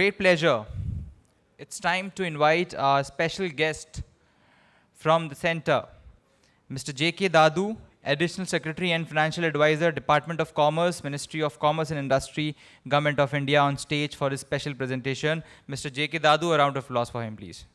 great pleasure, it's time to invite our special guest from the center, Mr. J.K. Dadoo, Additional Secretary and Financial Advisor, Department of Commerce, Ministry of Commerce and Industry, Government of India, on stage for his special presentation. Mr. J.K. Dadoo, a round of applause for him, please.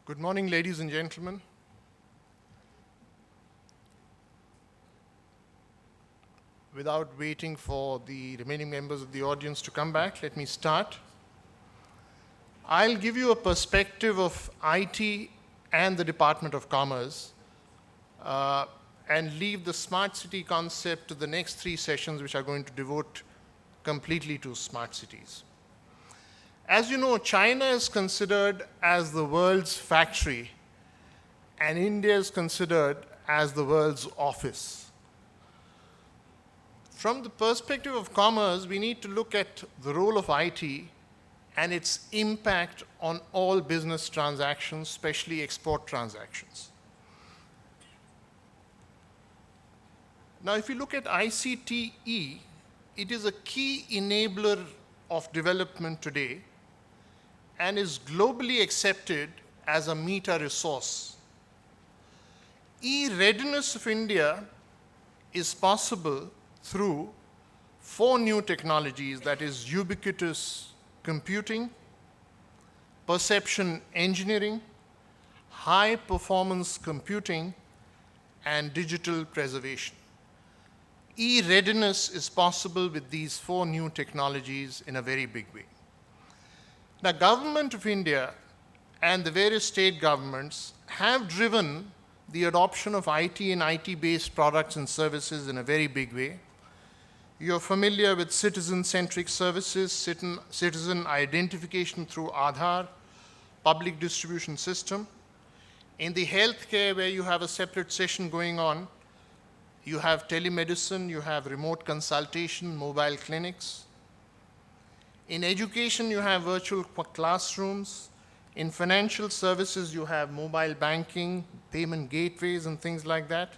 Good morning, ladies and gentlemen. Without waiting for the remaining members of the audience to come back, let me start. I'll give you a perspective of IT and the Department of Commerce and leave the smart city concept to the next 3 sessions, which are going to devote completely to smart cities. As you know, China is considered as the world's factory, and India is considered as the world's office. From the perspective of commerce, we need to look at the role of IT and its impact on all business transactions, especially export transactions. Now, if you look at ICTE, it is a key enabler of development today and is globally accepted as a metre resource. E-readiness of India is possible through 4 new technologies, that is ubiquitous computing, perception engineering, high performance computing, and digital preservation. E-readiness is possible with these 4 new technologies in a very big way. The Government of India and the various state governments have driven the adoption of IT and IT-based products and services in a very big way. You're familiar with citizen-centric services, citizen identification through Aadhaar, public distribution system. In the healthcare, where you have a separate session going on, you have telemedicine, you have remote consultation, mobile clinics. In education, you have virtual classrooms. In financial services, you have mobile banking, payment gateways, and things like that.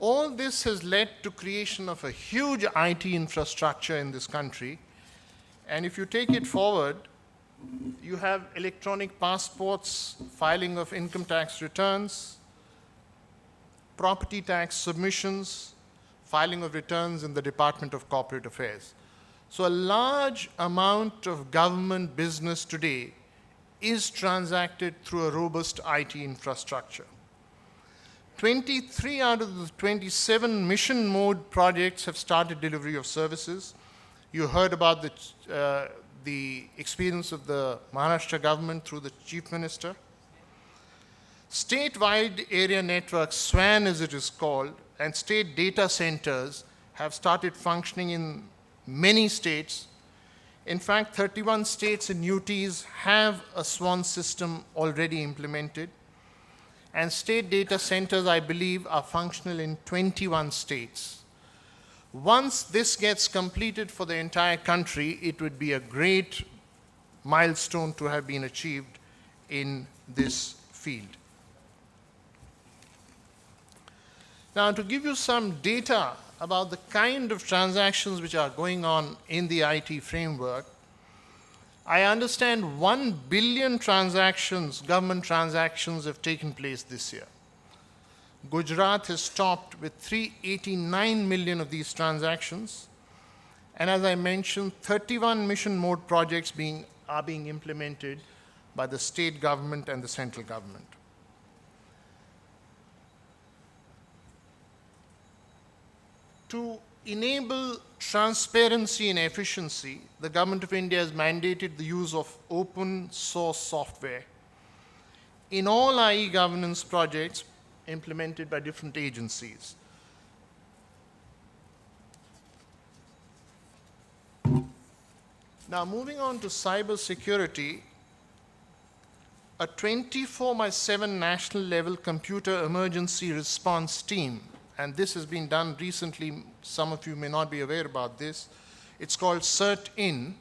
All this has led to creation of a huge IT infrastructure in this country. And if you take it forward, you have electronic passports, filing of income tax returns, property tax submissions, filing of returns in the Department of Corporate Affairs. So a large amount of government business today is transacted through a robust IT infrastructure. 23 out of the 27 mission mode projects have started delivery of services. You heard about the experience of the Maharashtra government through the Chief Minister. Statewide area networks, SWAN as it is called, and state data centers have started functioning in many states. In fact, 31 states and UTs have a SWAN system already implemented. And state data centers, I believe, are functional in 21 states. Once this gets completed for the entire country, it would be a great milestone to have been achieved in this field. Now, to give you some data about the kind of transactions which are going on in the IT framework, I understand 1 billion transactions, government transactions, have taken place this year. Gujarat has topped with 389 million of these transactions. And as I mentioned, 31 mission mode projects are being implemented by the state government and the central government. To enable transparency and efficiency, the Government of India has mandated the use of open source software in all e-governance projects implemented by different agencies. Now, moving on to cyber security, a 24/7 national level computer emergency response team, and this has been done recently, some of you may not be aware about this, it's called CERT-IN.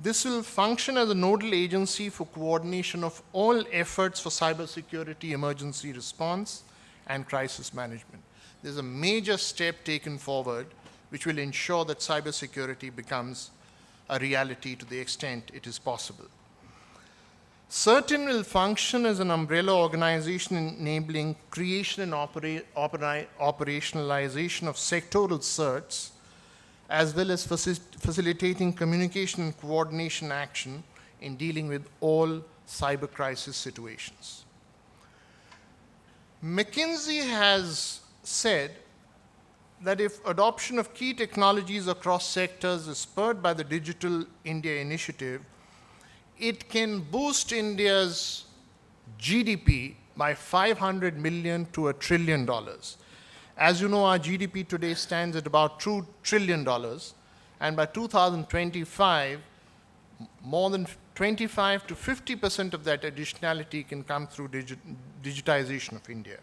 This will function as a nodal agency for coordination of all efforts for cybersecurity, emergency response, and crisis management. There's a major step taken forward which will ensure that cybersecurity becomes a reality to the extent it is possible. CERTIN will function as an umbrella organization enabling creation and operationalization of sectoral certs, as well as facilitating communication and coordination action in dealing with all cyber crisis situations. McKinsey has said that if adoption of key technologies across sectors is spurred by the Digital India initiative, it can boost India's GDP by $500 million to $1 trillion. As you know, our GDP today stands at about $2 trillion, and by 2025, more than 25 to 50% of that additionality can come through digitization of India.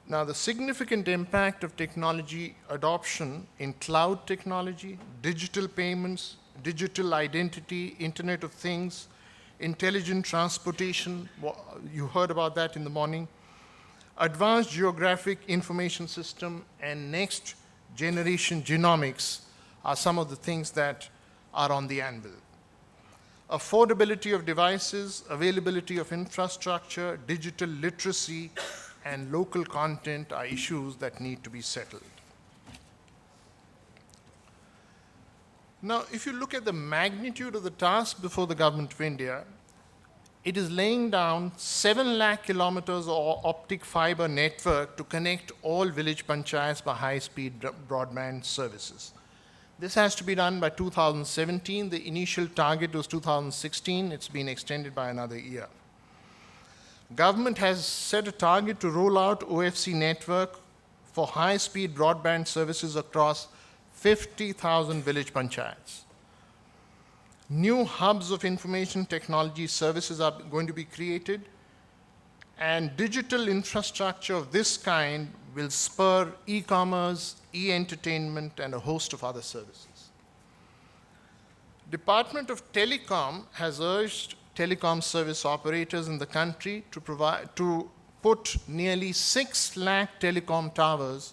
Now, the significant impact of technology adoption in cloud technology, digital payments, digital identity, Internet of Things, intelligent transportation, you heard about that in the morning, advanced geographic information system, and next generation genomics are some of the things that are on the anvil. Affordability of devices, availability of infrastructure, digital literacy, and local content are issues that need to be settled. Now, if you look at the magnitude of the task before the Government of India, it is laying down 7 lakh kilometers of optic fiber network to connect all village panchayats by high-speed broadband services. This has to be done by 2017. The initial target was 2016. It's been extended by another year. Government has set a target to roll out OFC network for high-speed broadband services across 50,000 village panchayats. New hubs of information technology services are going to be created, and digital infrastructure of this kind will spur e-commerce, e-entertainment, and a host of other services. Department of Telecom has urged telecom service operators in the country to put nearly 6 lakh telecom towers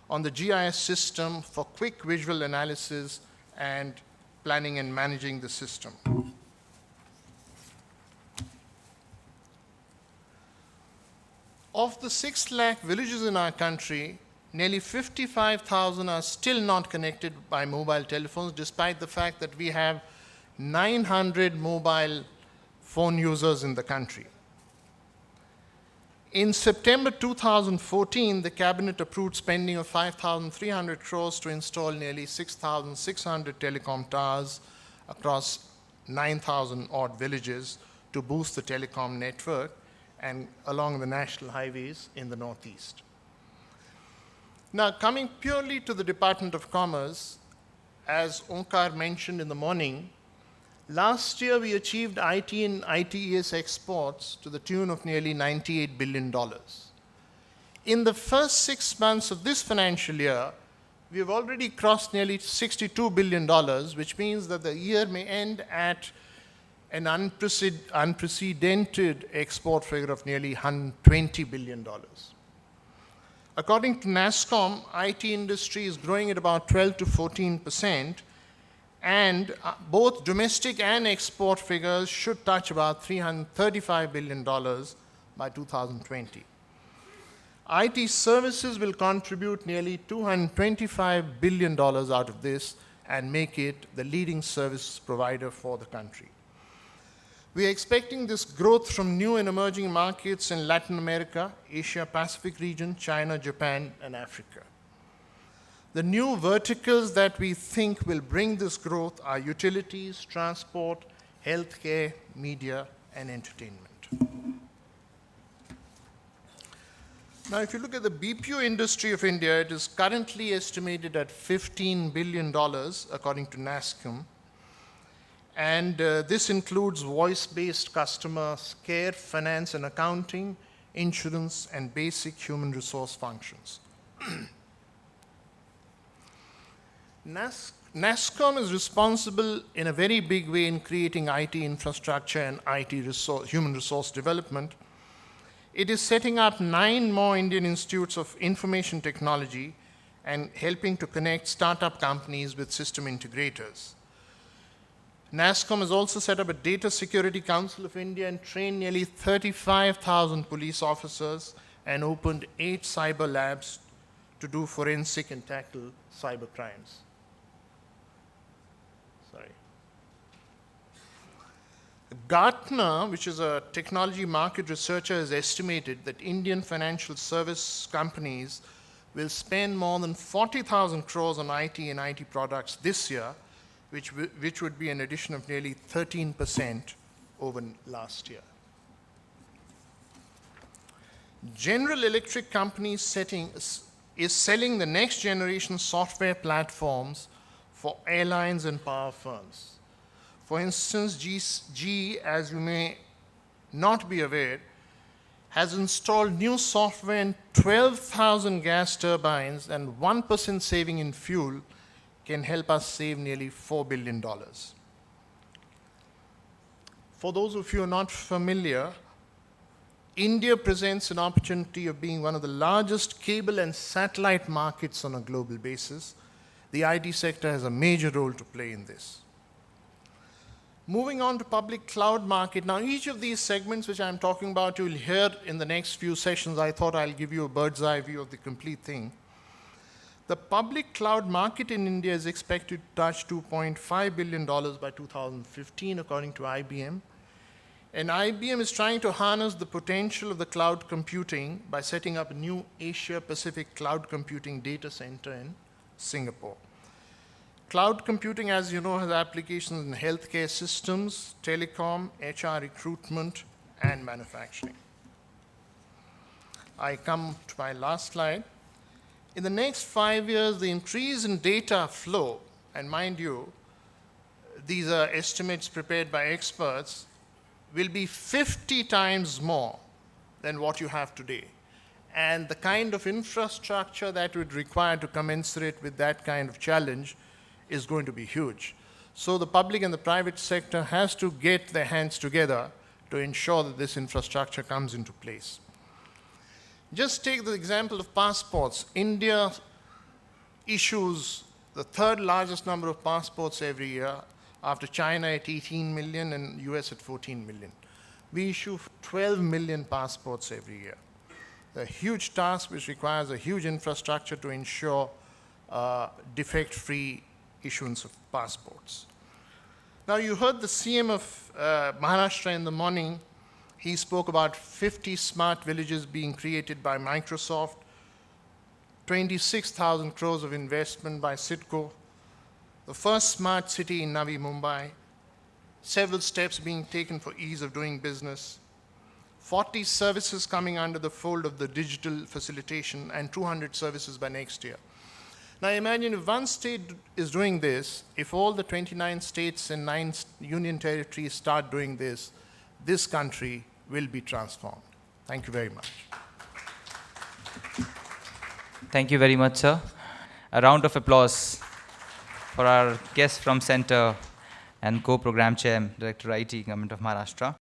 on the GIS system for quick visual analysis and planning and managing the system. Of the 6 lakh villages in our country, nearly 55,000 are still not connected by mobile telephones, despite the fact that we have 900 mobile phone users in the country. In September 2014, the Cabinet approved spending of 5,300 crores to install nearly 6,600 telecom towers across 9,000 odd villages to boost the telecom network and along the national highways in the northeast. Now, coming purely to the Department of Commerce, as Onkar mentioned in the morning, last year we achieved IT and ITES exports to the tune of nearly $98 billion. In the first 6 months of this financial year, we have already crossed nearly $62 billion, which means that the year may end at an unprecedented export figure of nearly $120 billion. According to NASSCOM, IT industry is growing at about 12 to 14%, and both domestic and export figures should touch about $335 billion by 2020. IT services will contribute nearly $225 billion out of this and make it the leading service provider for the country. We are expecting this growth from new and emerging markets in Latin America, Asia Pacific region, China, Japan, and Africa. The new verticals that we think will bring this growth are utilities, transport, healthcare, media, and entertainment. Now, if you look at the Bpo industry of India, it is currently estimated at $15 billion, according to NASSCOM. And this includes voice-based customer care, finance and accounting, insurance, and basic human resource functions. NASSCOM is responsible in a very big way in creating IT infrastructure and human resource development. It is setting up 9 more Indian institutes of information technology and helping to connect startup companies with system integrators. NASSCOM has also set up a Data Security Council of India and trained nearly 35,000 police officers and opened 8 cyber labs to do forensic and tackle cyber crimes. Gartner, which is a technology market researcher, has estimated that Indian financial service companies will spend more than 40,000 crores on IT and IT products this year, which would be an addition of nearly 13% over last year. General Electric Company is selling the next generation software platforms for airlines and power firms. For instance, GE, as you may not be aware, has installed new software in 12,000 gas turbines, and 1% saving in fuel can help us save nearly $4 billion. For those of you who are not familiar, India presents an opportunity of being one of the largest cable and satellite markets on a global basis. The IT sector has a major role to play in this. Moving on to public cloud market. Now, each of these segments which I'm talking about, you will hear in the next few sessions. I thought I'll give you a bird's eye view of the complete thing. The public cloud market in India is expected to touch $2.5 billion by 2015, according to IBM. And IBM is trying to harness the potential of the cloud computing by setting up a new Asia-Pacific cloud computing data center in Singapore. Cloud computing, as you know, has applications in healthcare systems, telecom, HR recruitment, and manufacturing. I come to my last slide. In the next 5 years, the increase in data flow, and mind you, these are estimates prepared by experts, will be 50 times more than what you have today. And the kind of infrastructure that would require to commensurate with that kind of challenge is going to be huge. So the public and the private sector has to get their hands together to ensure that this infrastructure comes into place. Just take the example of passports. India issues the 3rd largest number of passports every year, after China at 18 million and US at 14 million. We issue 12 million passports every year. A huge task which requires a huge infrastructure to ensure defect-free issuance of passports. Now, you heard the CM of Maharashtra in the morning. He spoke about 50 smart villages being created by Microsoft, 26,000 crores of investment by CITCO, the first smart city in Navi Mumbai, several steps being taken for ease of doing business, 40 services coming under the fold of the digital facilitation, and 200 services by next year. Now imagine if one state is doing this, if all the 29 states and 9 union territories start doing this, this country will be transformed. Thank you very much. Thank you very much, sir. A round of applause for our guest from Center and Co-Program Chair, Director IT, Government of Maharashtra.